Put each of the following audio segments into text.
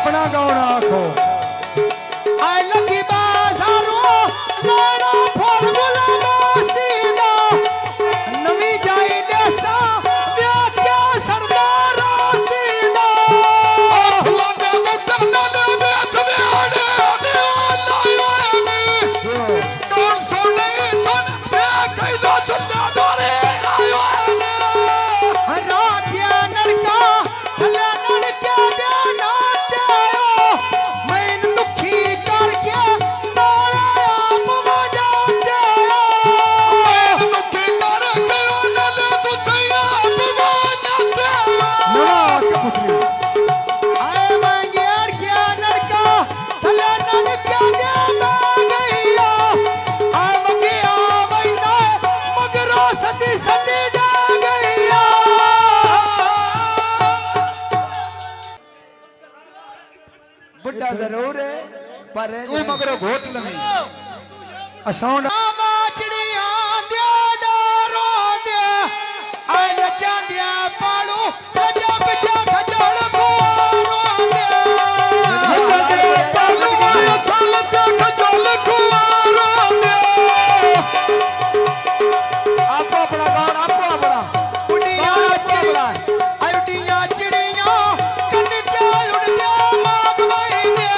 अपना गाँव आखो आई लगी बाजारों लाड़ा फूल गुलाबा सीधा नवी जाई देसा ब्याह क्या सरदारा सीधा लगे मुकन्ना ने बेच बेड़े आने कौन सुने सुन ब्याह कैदा चुन्ना दोरे आयो रात या लड़का हला लड़का दे नाते आयो मैं दुखी करके माया आप मजाते आयो दुखी करके ले तुझे आप मजाते नवा के पुत्री आए मंगेर क्या लड़का हला लड़का दे गईया आम के आवैना मगरो सदी सदी डा गईया बुढ़ा जरूर है पर तू मगरो घोट लमी असाउंड चिड़िया दे डारो दे आई लजा दिया पालू लजा पिछा खजल खुआरो दे लगे पालू आया साल ते खजल खुआरो दे आपो अपना गाँव आपो अपना उड़िया चिड़िया उड़िया चिड़िया कन जा उड़ जा माग वही दे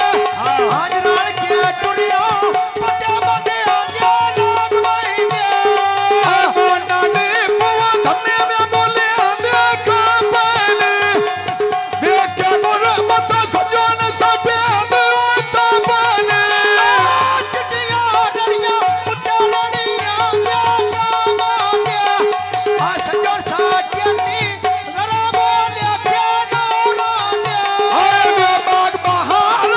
आज नाल के टुड़िया पते पते आजा लाग वही दे मोना ने बुआ धमे में बोले देखा पहले देख के गोरे मत सजन साथे देवता बने चिड़िया डरिया पुत्ता रड़िया क्या काम दे आ सजन साटियनी जरा बोले क्या नौरा दे आए में बाग बहार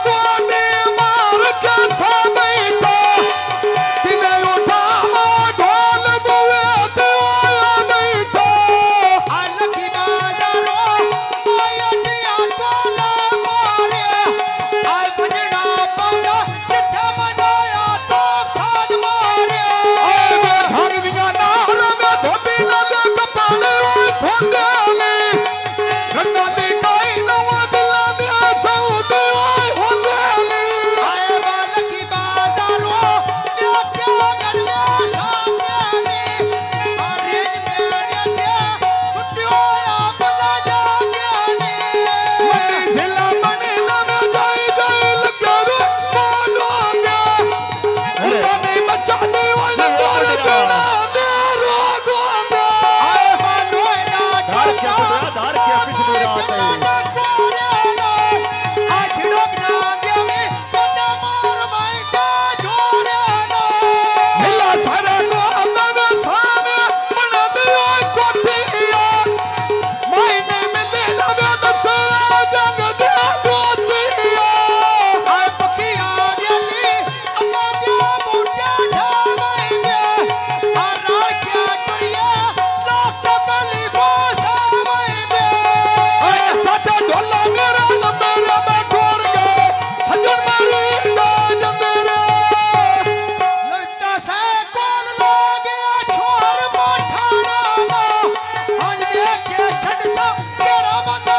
गोडे मार के सबैठा तिने उठा मा ढोल बुए ते आया बैठा आ लकी बाजारो मायटिया कोला मारे आ बजना पौंदा किथे बनाया तो साज मारे आए में झाड़ दिया नार में धोबी लगे कपाले ओए फंदे ने गन्ना दी काई नवा दिला दे सऊदे ओए फंदे ने आए बालकी बाजारो क्या क्या गड़वे साथे ने अरे मेरे दे सुत्यो या बता जागे ने मनी जिला बने ना में जाई जाई लगे रे बोलो गया उन्होंने नहीं बचा दे ओए तोर देना दे रोगो दे आए मानो ना धार क्या धार क्या पिछली रात है आज लोग ना दे में पता मार भाई का जोरे ना हिला सारा को अंदर सामे बना दे ओए कोठिया महीने में दे दबे दस जग दे दोसिया आए पकी आ गई अम्मा जा बूटा ढाई में आ रात क्या टुरिया लोग तो कली बोसा में आए ताता ढोला मेरा न मेरा मैं ठोर गए हजर मारी गाज मेरे लगता से कौन लोग या छोर मोठाना ना आज देखे छड़ सा तेरा बंदा